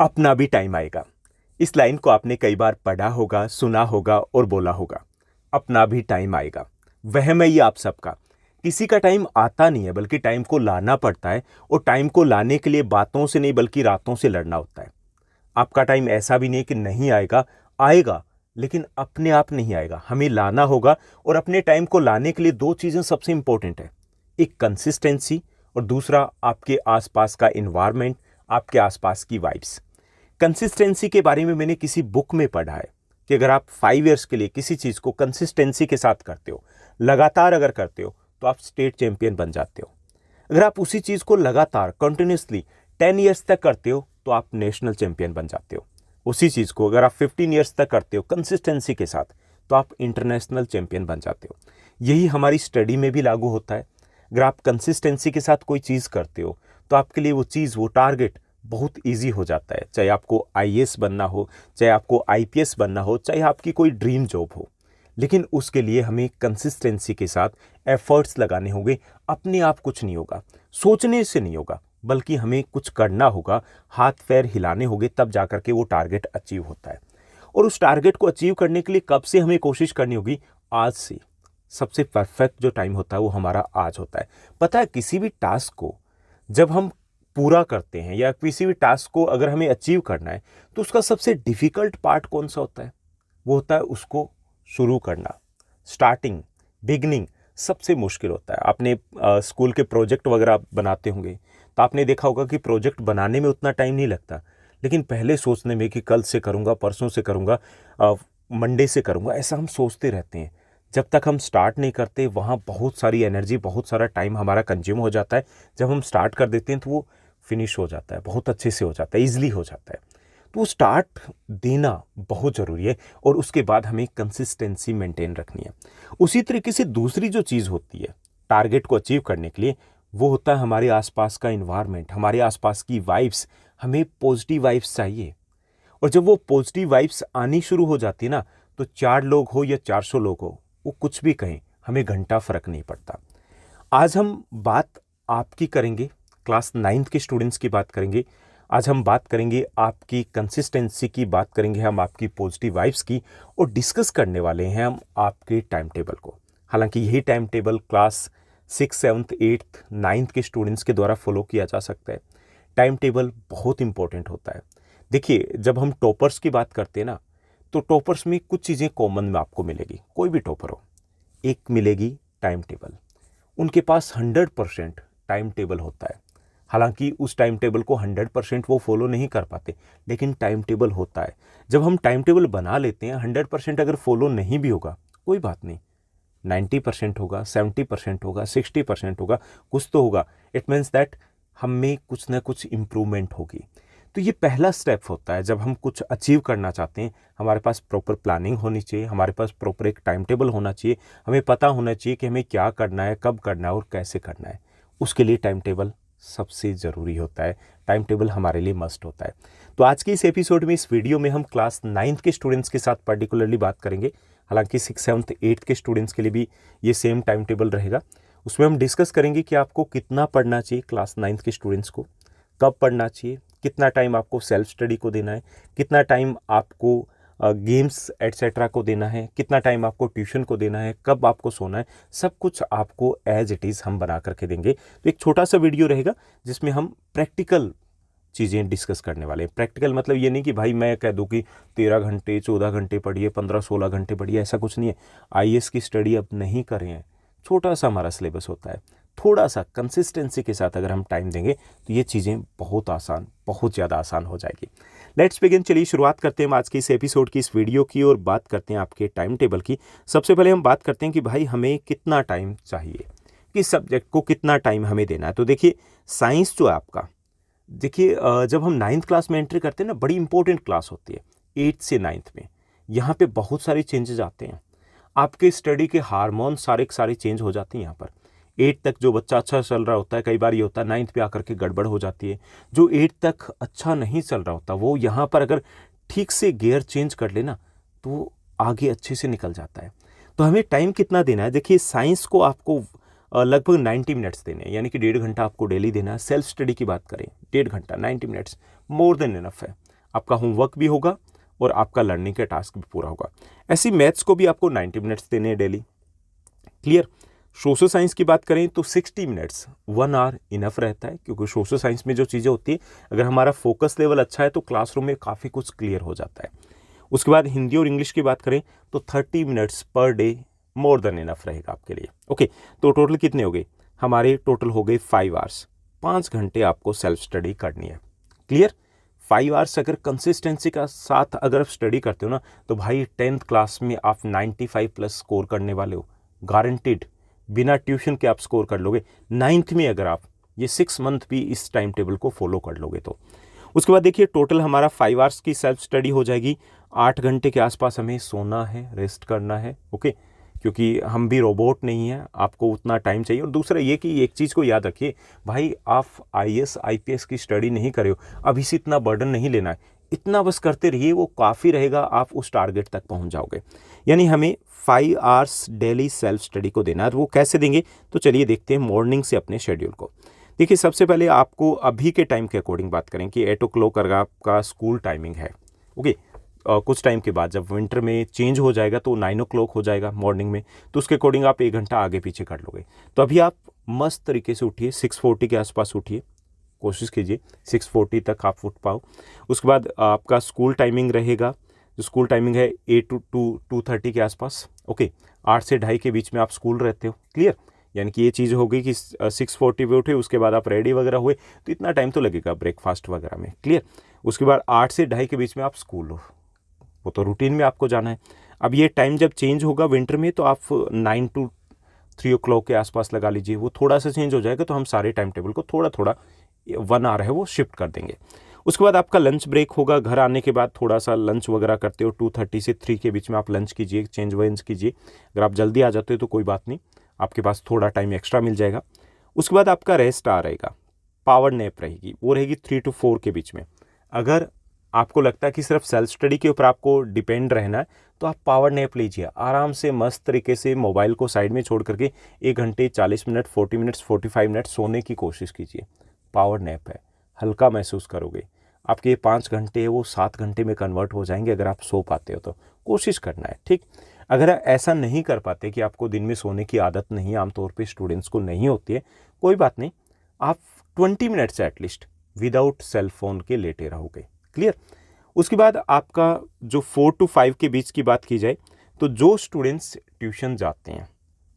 अपना भी टाइम आएगा। इस लाइन को आपने कई बार पढ़ा होगा, सुना होगा और बोला होगा। अपना भी टाइम आएगा, वहम है ये आप सबका। किसी का टाइम आता नहीं है, बल्कि टाइम को लाना पड़ता है। और टाइम को लाने के लिए बातों से नहीं बल्कि रातों से लड़ना होता है। आपका टाइम ऐसा भी नहीं कि नहीं आएगा, आएगा, लेकिन अपने आप नहीं आएगा, हमें लाना होगा। और अपने टाइम को लाने के लिए दो चीज़ें सबसे इंपॉर्टेंट है, एक कंसिस्टेंसी और दूसरा आपके आसपास का इन्वायरमेंट, आपके आसपास की वाइब्स। कंसिस्टेंसी के बारे में मैंने किसी बुक में पढ़ा है कि अगर आप 5 इयर्स के लिए किसी चीज़ को कंसिस्टेंसी के साथ करते हो, लगातार अगर करते हो, तो आप स्टेट चैंपियन बन जाते हो। अगर आप उसी चीज़ को लगातार कंटिन्यूसली 10 इयर्स तक करते हो तो आप नेशनल चैंपियन बन जाते हो। उसी चीज़ को अगर आप 15 इयर्स तक करते हो कंसिस्टेंसी के साथ, तो आप इंटरनेशनल चैंपियन बन जाते हो। यही हमारी स्टडी में भी लागू होता है। अगर आप कंसिस्टेंसी के साथ कोई चीज़ करते हो तो आपके लिए वो चीज़, वो टारगेट बहुत ईजी हो जाता है। चाहे आपको आईएएस बनना हो, चाहे आपको आईपीएस बनना हो, चाहे आपकी कोई ड्रीम जॉब हो, लेकिन उसके लिए हमें कंसिस्टेंसी के साथ एफर्ट्स लगाने होंगे। अपने आप कुछ नहीं होगा, सोचने से नहीं होगा, बल्कि हमें कुछ करना होगा, हाथ पैर हिलाने होंगे, तब जाकर के वो टारगेट अचीव होता है। और उस टारगेट को अचीव करने के लिए कब से हमें कोशिश करनी होगी? आज से। सबसे परफेक्ट जो टाइम होता है वो हमारा आज होता है। पता है, किसी भी टास्क को जब हम पूरा करते हैं या किसी भी टास्क को अगर हमें अचीव करना है, तो उसका सबसे डिफिकल्ट पार्ट कौन सा होता है? वो होता है उसको शुरू करना। स्टार्टिंग, बिगनिंग सबसे मुश्किल होता है। आपने स्कूल के प्रोजेक्ट वगैरह बनाते होंगे तो आपने देखा होगा कि प्रोजेक्ट बनाने में उतना टाइम नहीं लगता, लेकिन पहले सोचने में कि कल से करूँगा, परसों से करूँगा, मंडे से करूँगा, ऐसा हम सोचते रहते हैं। जब तक हम स्टार्ट नहीं करते, वहाँ बहुत सारी एनर्जी, बहुत सारा टाइम हमारा कंज्यूम हो जाता है। जब हम स्टार्ट कर देते हैं तो वो फिनिश हो जाता है, बहुत अच्छे से हो जाता है, ईजिली हो जाता है। तो स्टार्ट देना बहुत ज़रूरी है और उसके बाद हमें कंसिस्टेंसी मेंटेन रखनी है। उसी तरीके से दूसरी जो चीज़ होती है टारगेट को अचीव करने के लिए, वो होता है हमारे आसपास का इन्वायरमेंट, हमारे आसपास की वाइब्स। हमें पॉजिटिव वाइब्स चाहिए। और जब वो पॉजिटिव वाइब्स आनी शुरू हो जाती है ना, तो 4 लोग हो या 400 लोग हो, वो कुछ भी कहें, हमें घंटा फ़र्क नहीं पड़ता। आज हम बात आपकी करेंगे, क्लास 9th के स्टूडेंट्स की बात करेंगे। आज हम बात करेंगे आपकी कंसिस्टेंसी की, बात करेंगे हम आपकी पॉजिटिव वाइब्स की, और डिस्कस करने वाले हैं हम आपके टाइम टेबल को। हालांकि यही टाइम टेबल क्लास 6, 7, 8, 9th के स्टूडेंट्स के द्वारा फॉलो किया जा सकता है। टाइम टेबल बहुत इंपॉर्टेंट होता है। देखिए, जब हम टॉपर्स की बात करते हैं ना, तो टॉपर्स में कुछ चीज़ें कॉमन में आपको मिलेगी, कोई भी टॉपर हो। एक मिलेगी टाइम टेबल। उनके पास 100% टाइम टेबल होता है। हालांकि उस टाइम टेबल को 100% वो फॉलो नहीं कर पाते, लेकिन टाइम टेबल होता है। जब हम टाइम टेबल बना लेते हैं, 100% अगर फॉलो नहीं भी होगा कोई बात नहीं, 90% होगा, 70% होगा, 60% होगा, कुछ तो होगा। इट मीन्स दैट हम में कुछ ना कुछ इम्प्रूवमेंट होगी। तो ये पहला स्टेप होता है। जब हम कुछ अचीव करना चाहते हैं, हमारे पास प्रॉपर प्लानिंग होनी चाहिए, हमारे पास प्रॉपर एक टाइम टेबल होना चाहिए, हमें पता होना चाहिए कि हमें क्या करना है, कब करना है और कैसे करना है। उसके लिए टाइम टेबल सबसे ज़रूरी होता है। टाइम टेबल हमारे लिए मस्ट होता है। तो आज के इस एपिसोड में, इस वीडियो में हम क्लास 9th के स्टूडेंट्स के साथ पर्टिकुलरली बात करेंगे। हालांकि 6, 7, 8 के स्टूडेंट्स के लिए भी ये सेम टाइम टेबल रहेगा। उसमें हम डिस्कस करेंगे कि आपको कितना पढ़ना चाहिए क्लास 9th के स्टूडेंट्स को, कब पढ़ना चाहिए, कितना टाइम आपको सेल्फ स्टडी को देना है, कितना टाइम आपको गेम्स एटसेट्रा को देना है, कितना टाइम आपको ट्यूशन को देना है, कब आपको सोना है, सब कुछ आपको एज इट इज़ हम बना करके देंगे। तो एक छोटा सा वीडियो रहेगा जिसमें हम प्रैक्टिकल चीज़ें डिस्कस करने वाले हैं। प्रैक्टिकल मतलब ये नहीं कि भाई मैं कह दूँ कि 13 घंटे 14 घंटे पढ़िए, 15-16 घंटे पढ़िए, ऐसा कुछ नहीं है। आईएएस की स्टडी अब नहीं कर रहे हैं, छोटा सा हमारा सिलेबस होता है। थोड़ा सा कंसिस्टेंसी के साथ अगर हम टाइम देंगे तो ये चीज़ें बहुत आसान, बहुत ज़्यादा आसान हो जाएगी। Let's begin. चलिए शुरुआत करते हैं आज की इस एपिसोड की, इस वीडियो की, और बात करते हैं आपके टाइम टेबल की। सबसे पहले हम बात करते हैं कि भाई हमें कितना टाइम चाहिए, किस सब्जेक्ट को कितना टाइम हमें देना है। तो देखिए, साइंस जो है आपका, देखिए जब हम 9th क्लास में एंट्री करते हैं ना, बड़ी इंपॉर्टेंट क्लास होती है 8th से 9th में। यहाँ पे बहुत सारे चेंजेस आते हैं। आपके स्टडी के हार्मोन सारे के सारे चेंज हो जाते हैं यहाँ पर। 8 तक जो बच्चा अच्छा चल रहा होता है, कई बार ये होता है 9th पे आकर के गड़बड़ हो जाती है। जो 8 तक अच्छा नहीं चल रहा होता, वो यहाँ पर अगर ठीक से गियर चेंज कर लेना तो वो आगे अच्छे से निकल जाता है। तो हमें टाइम कितना देना है? देखिए, साइंस को आपको लगभग 90 मिनट्स देने हैं, यानी कि 1.5 घंटा आपको डेली देना है। सेल्फ स्टडी की बात करें, 1.5 घंटा, 90 मिनट्स मोर देन इनफ है। आपका होमवर्क भी होगा और आपका लर्निंग का टास्क भी पूरा होगा। ऐसी मैथ्स को भी आपको 90 मिनट्स देने हैं डेली। क्लियर। सोशल साइंस की बात करें तो 60 मिनट्स 1 आवर इनफ रहता है, क्योंकि सोशल साइंस में जो चीज़ें होती है, अगर हमारा फोकस लेवल अच्छा है तो क्लासरूम में काफ़ी कुछ क्लियर हो जाता है। उसके बाद हिंदी और इंग्लिश की बात करें तो 30 minutes per day more than enough रहेगा आपके लिए। ओके, तो टोटल कितने हो गए हमारे? टोटल हो गए 5 आवर्स। 5 घंटे आपको सेल्फ स्टडी करनी है। क्लियर। 5 आवर्स अगर कंसिस्टेंसी का साथ अगर आप स्टडी करते हो ना, तो भाई 10th क्लास में आप 95 प्लस स्कोर करने वाले हो, गारंटीड। बिना ट्यूशन के आप स्कोर कर लोगे। 9th में अगर आप ये 6 मंथ भी इस टाइम टेबल को फॉलो कर लोगे तो। उसके बाद देखिए टोटल हमारा 5 आवर्स की सेल्फ स्टडी हो जाएगी। 8 घंटे के आसपास हमें सोना है, रेस्ट करना है। ओके, क्योंकि हम भी रोबोट नहीं हैं, आपको उतना टाइम चाहिए। और दूसरा ये कि एक चीज़ को याद रखिए, भाई आप आईएएस आईपीएस की स्टडी नहीं कर रहे हो, अभी से इतना बर्डन नहीं लेना है। इतना बस करते रहिए, वो काफ़ी रहेगा, आप उस टारगेट तक पहुंच जाओगे। यानी हमें 5 आवर्स डेली सेल्फ स्टडी को देना है। तो वो कैसे देंगे? तो चलिए देखते हैं मॉर्निंग से अपने शेड्यूल को। देखिए सबसे पहले आपको अभी के टाइम के अकॉर्डिंग बात करें कि 8 o'clock अगर आपका स्कूल टाइमिंग है, ओके, कुछ टाइम के बाद जब विंटर में चेंज हो जाएगा तो 9 o'clock हो जाएगा मॉर्निंग में, तो उसके अकॉर्डिंग आप 1 घंटा आगे पीछे कर लोगे। तो अभी आप मस्त तरीके से उठिए, 6:40 के आसपास उठिए, कोशिश कीजिए 6:40 तक आप उठ पाओ। उसके बाद आपका स्कूल टाइमिंग रहेगा, जो स्कूल टाइमिंग है 8 to 2:30 के आसपास। ओके, 8 से 2:30 के बीच में आप स्कूल रहते हो। क्लियर। यानी कि ये चीज़ हो गई कि 6:40 पे उठे, उसके बाद आप रेडी वगैरह हुए, तो इतना टाइम तो लगेगा ब्रेकफास्ट वगैरह में। क्लियर। उसके बाद 8 से 2:30 के बीच में आप स्कूल हो, वो तो रूटीन में आपको जाना है। अब ये टाइम जब चेंज होगा विंटर में, तो आप 9 to 3 o'clock के आसपास लगा लीजिए। वो थोड़ा सा चेंज हो जाएगा तो हम सारे टाइम टेबल को थोड़ा थोड़ा 1 आवर है वो शिफ्ट कर देंगे। उसके बाद आपका लंच ब्रेक होगा। घर आने के बाद थोड़ा सा लंच वगैरह करते हो, 2:30 से 3 के बीच में आप लंच कीजिए, चेंज वेंज कीजिए। अगर आप जल्दी आ जाते हो तो कोई बात नहीं, आपके पास थोड़ा टाइम एक्स्ट्रा मिल जाएगा। उसके बाद आपका रेस्ट आ रहेगा, पावर नैप रहेगी, वो रहेगी 3 to 4 के बीच में। अगर आपको लगता है कि सिर्फ सेल्फ स्टडी के ऊपर आपको डिपेंड रहना है, तो आप पावर नैप लीजिए आराम से, मस्त तरीके से मोबाइल को साइड में छोड़ करके 1 घंटे 40 मिनट 40 मिनट्स 45 मिनट सोने की कोशिश कीजिए। पावर नैप है, हल्का महसूस करोगे। आपके ये 5 घंटे है वो 7 घंटे में कन्वर्ट हो जाएंगे अगर आप सो पाते हो तो। कोशिश करना है, ठीक। अगर ऐसा नहीं कर पाते कि आपको दिन में सोने की आदत नहीं, आमतौर पे स्टूडेंट्स को नहीं होती है, कोई बात नहीं, आप 20 minutes at least without cell phone के लेटे रहोगे। क्लियर। उसके बाद आपका जो 4 to 5 के बीच की बात की जाए, तो जो स्टूडेंट्स ट्यूशन जाते हैं,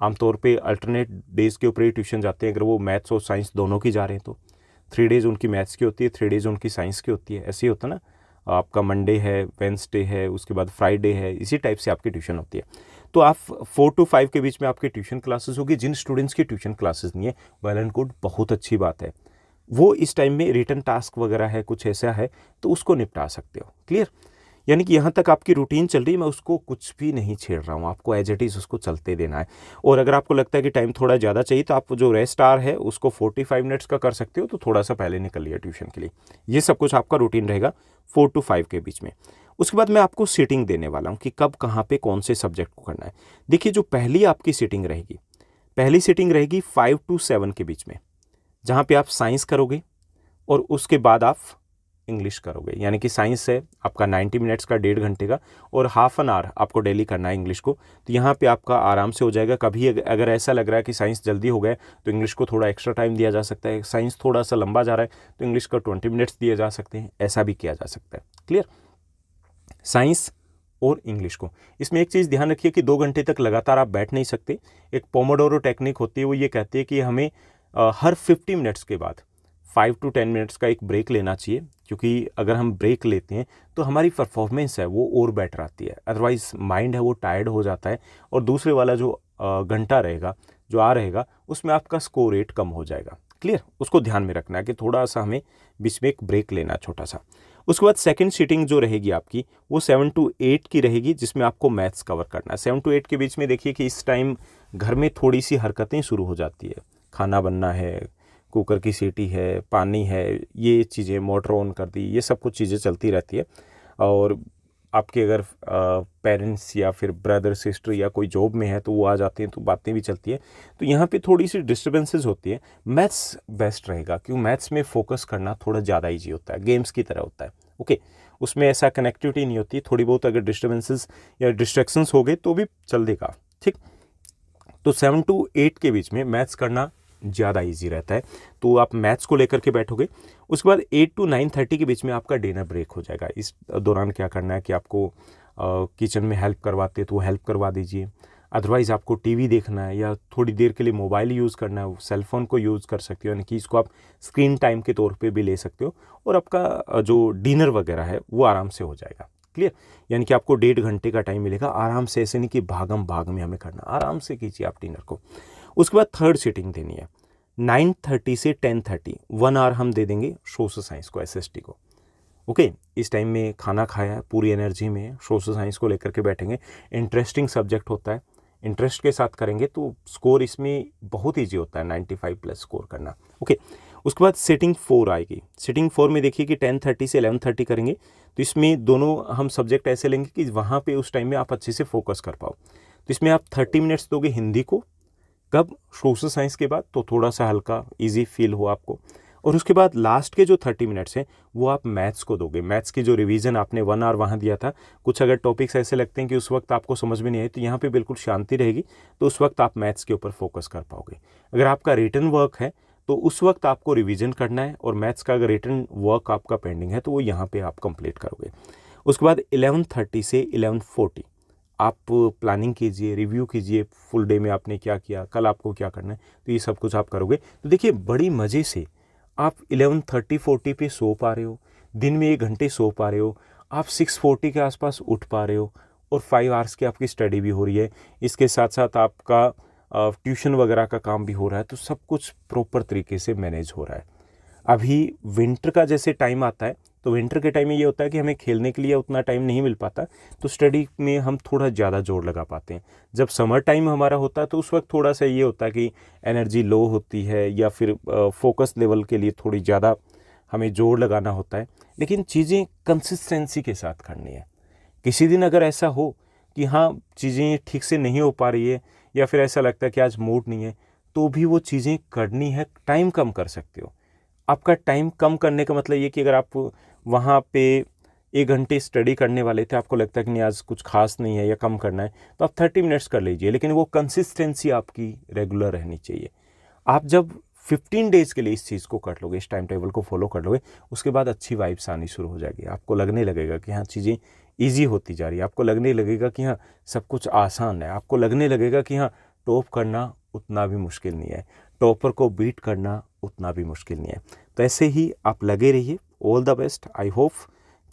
आमतौर पे अल्टरनेट डेज के ऊपर ही ट्यूशन जाते हैं, अगर वो मैथ्स और साइंस दोनों की जा रहे हैं तो 3 डेज उनकी मैथ्स की होती है, 3 डेज उनकी साइंस की होती है। ऐसे ही होता है ना, आपका मंडे है, वेंसडे है, उसके बाद फ्राइडे है, इसी टाइप से आपकी ट्यूशन होती है। तो आप 4 to 5 के बीच में आपकी ट्यूशन क्लासेस होगी। जिन स्टूडेंट्स की ट्यूशन क्लासेस नहीं है, वेल एंड गुड, बहुत अच्छी बात है। वो इस टाइम में रिटन टास्क वगैरह है, कुछ ऐसा है तो उसको निपटा सकते हो। क्लियर। यानी कि यहाँ तक आपकी रूटीन चल रही है, मैं उसको कुछ भी नहीं छेड़ रहा हूँ, आपको एज इट इज़ उसको चलते देना है। और अगर आपको लगता है कि टाइम थोड़ा ज़्यादा चाहिए, तो आप जो रेस्ट आवर है उसको 45 मिनट्स का कर सकते हो, तो थोड़ा सा पहले निकल लिया ट्यूशन के लिए। ये सब कुछ आपका रूटीन रहेगा 4 to 5 के बीच में। उसके बाद मैं आपको सीटिंग देने वाला हूँ कि कब कहाँ पे कौन से सब्जेक्ट को करना है। देखिए जो पहली आपकी सीटिंग रहेगी, पहली सीटिंग रहेगी 5 to 7 के बीच में, जहाँ पे आप साइंस करोगे और उसके बाद आप इंग्लिश करोगे। यानी कि साइंस है आपका 90 मिनट्स का, 1.5 घंटे का, और हाफ एन आवर आपको डेली करना है इंग्लिश को। तो यहाँ पे आपका आराम से हो जाएगा। कभी अगर ऐसा लग रहा है कि साइंस जल्दी हो गया तो इंग्लिश को थोड़ा एक्स्ट्रा टाइम दिया जा सकता है, साइंस थोड़ा सा लंबा जा रहा है तो इंग्लिश को 20 मिनट्स दिए जा सकते हैं, ऐसा भी किया जा सकता है। क्लियर। साइंस और इंग्लिश को, इसमें एक चीज़ ध्यान रखिए कि 2 घंटे तक लगातार आप बैठ नहीं सकते। एक पोमोडोरो टेक्निक होती है, वो ये कहती है कि हमें हर 50 मिनट्स के बाद 5 to 10 मिनट्स का एक ब्रेक लेना चाहिए, क्योंकि अगर हम ब्रेक लेते हैं तो हमारी परफॉर्मेंस है वो और बेटर आती है। अदरवाइज माइंड है वो टायर्ड हो जाता है, और दूसरे वाला जो घंटा रहेगा जो आ रहेगा उसमें आपका स्कोर रेट कम हो जाएगा। क्लियर। उसको ध्यान में रखना है कि थोड़ा सा हमें बीच में एक ब्रेक लेना छोटा सा। उसके बाद सेकंड सीटिंग जो रहेगी आपकी, वो 7 to 8 की रहेगी, जिसमें आपको मैथ्स कवर करना है। 7 to 8 के बीच में देखिए कि इस टाइम घर में थोड़ी सी हरकतें शुरू हो जाती है, खाना बनना है, कुकर की सीटी है, पानी है, ये चीज़ें, मोटर ऑन कर दी, ये सब कुछ चीज़ें चलती रहती है। और आपके अगर पेरेंट्स या फिर ब्रदर सिस्टर या कोई जॉब में है तो वो आ जाते हैं, तो बातें भी चलती हैं, तो यहाँ पे थोड़ी सी डिस्टर्बेंसेस होती है। मैथ्स बेस्ट रहेगा, क्योंकि मैथ्स में फोकस करना थोड़ा ज़्यादा ईजी होता है, गेम्स की तरह होता है। ओके। उसमें ऐसा कनेक्टिविटी नहीं होती, थोड़ी बहुत अगर डिस्टर्बेंसेस या डिस्ट्रैक्शंस हो गए तो भी चल देगा, ठीक। तो 7 to 8 के बीच में मैथ्स करना ज़्यादा इजी रहता है, तो आप मैथ्स को लेकर के बैठोगे। उसके बाद 8 to 9:30 के बीच में आपका डिनर ब्रेक हो जाएगा। इस दौरान क्या करना है कि आपको किचन में हेल्प करवाते तो वो हेल्प करवा दीजिए, अदरवाइज़ आपको टीवी देखना है या थोड़ी देर के लिए मोबाइल यूज़ करना है, सेल फ़ोन को यूज़ कर सकते हो, यानी कि इसको आप स्क्रीन टाइम के तौर पे भी ले सकते हो, और आपका जो डिनर वगैरह है वो आराम से हो जाएगा। क्लियर, यानी कि आपको 1.5 घंटे का टाइम मिलेगा आराम से, ऐसे नहीं कि भागम भाग में हमें करना, आराम से कीजिए आप डिनर को। उसके बाद थर्ड सिटिंग देनी है 9:30 से 10:30, 1 आवर हम दे देंगे सोशल साइंस को, SST को। ओके, इस टाइम में खाना खाया है, पूरी एनर्जी में सोशल साइंस को लेकर के बैठेंगे। इंटरेस्टिंग सब्जेक्ट होता है, इंटरेस्ट के साथ करेंगे तो स्कोर इसमें बहुत ईजी होता है, 95+ स्कोर करना। ओके, उसके बाद सिटिंग 4 आएगी। सिटिंग 4 में देखिए कि 10:30 से 11:30 करेंगे, तो इसमें दोनों हम सब्जेक्ट ऐसे लेंगे कि वहाँ पे उस टाइम में आप अच्छे से फोकस कर पाओ। तो इसमें आप 30 मिनट्स दोगे हिंदी को, कब, सोशल साइंस के बाद, तो थोड़ा सा हल्का ईजी फील हो आपको। और उसके बाद लास्ट के जो 30 मिनट्स हैं वो आप मैथ्स को दोगे। मैथ्स की जो रिवीजन आपने 1 आवर वहाँ दिया था, कुछ अगर टॉपिक्स ऐसे लगते हैं कि उस वक्त आपको समझ में नहीं आए तो यहाँ पे बिल्कुल शांति रहेगी, तो उस वक्त आप मैथ्स के ऊपर फोकस कर पाओगे। अगर आपका रिटन वर्क है तो उस वक्त आपको रिवीजन करना है, और मैथ्स का अगर रिटन वर्क आपका पेंडिंग है तो वो यहाँ पर आप कंप्लीट करोगे। उसके बाद 11:30 से 11:40 आप प्लानिंग कीजिए, रिव्यू कीजिए, फुल डे में आपने क्या किया, कल आपको क्या करना है, तो ये सब कुछ आप करोगे। तो देखिए बड़ी मज़े से आप 11:30-40 पे सो पा रहे हो, दिन में 1 घंटे सो पा रहे हो, आप 6:40 के आसपास उठ पा रहे हो, और 5 आवर्स की आपकी स्टडी भी हो रही है। इसके साथ साथ आपका ट्यूशन वगैरह का काम भी हो रहा है, तो सब कुछ प्रॉपर तरीके से मैनेज हो रहा है। अभी विंटर का जैसे टाइम आता है, तो विंटर के टाइम में ये होता है कि हमें खेलने के लिए उतना टाइम नहीं मिल पाता, तो स्टडी में हम थोड़ा ज़्यादा जोर लगा पाते हैं। जब समर टाइम हमारा होता है तो उस वक्त थोड़ा सा ये होता है कि एनर्जी लो होती है, या फिर फोकस लेवल के लिए थोड़ी ज़्यादा हमें जोर लगाना होता है। लेकिन चीज़ें कंसिस्टेंसी के साथ करनी है। किसी दिन अगर ऐसा हो कि हाँ चीज़ें ठीक से नहीं हो पा रही है, या फिर ऐसा लगता है कि आज मूड नहीं है, तो भी वो चीज़ें करनी है। टाइम कम कर सकते हो। आपका टाइम कम करने का मतलब ये कि अगर आप वहाँ पे 1 घंटे स्टडी करने वाले थे, आपको लगता है कि नहीं आज कुछ खास नहीं है या कम करना है, तो आप 30 मिनट्स कर लीजिए, लेकिन वो कंसिस्टेंसी आपकी रेगुलर रहनी चाहिए। आप जब 15 डेज़ के लिए इस चीज़ को कर लोगे, इस टाइम टेबल को फॉलो कर लोगे, उसके बाद अच्छी वाइब्स आनी शुरू हो जाएगी। आपको लगने लगेगा कि हाँ चीज़ें ईजी होती जा रही है, आपको लगने लगेगा कि हाँ सब कुछ आसान है, आपको लगने लगेगा कि हाँ टॉप करना उतना भी मुश्किल नहीं है, टॉपर को बीट करना उतना भी मुश्किल नहीं है। तो ऐसे ही आप लगे रहिए। All the best. I hope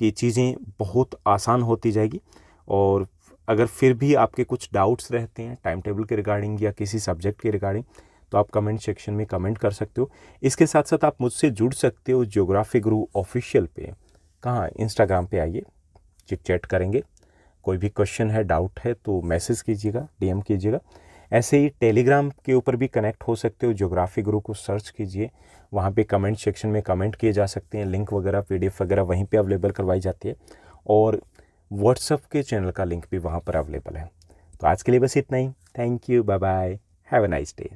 कि चीज़ें बहुत आसान होती जाएगी। और अगर फिर भी आपके कुछ डाउट्स रहते हैं टाइम टेबल के रिगार्डिंग या किसी सब्जेक्ट के रिगार्डिंग, तो आप कमेंट सेक्शन में कमेंट कर सकते हो। इसके साथ साथ आप मुझसे जुड़ सकते हो ज्योग्राफी गुरु ऑफिशियल पे। कहाँ? इंस्टाग्राम पे आइए, चिट चैट करेंगे। कोई भी क्वेश्चन है, डाउट है तो मैसेज कीजिएगा, DM कीजिएगा। ऐसे ही टेलीग्राम के ऊपर भी कनेक्ट हो सकते हो, ज्योग्राफी गुरु को सर्च कीजिए, वहाँ पे कमेंट सेक्शन में कमेंट किए जा सकते हैं। लिंक वगैरह PDF वगैरह वहीं पे अवेलेबल करवाई जाती है, और व्हाट्सएप के चैनल का लिंक भी वहाँ पर अवेलेबल है। तो आज के लिए बस इतना ही। Thank you, bye bye, have a nice day.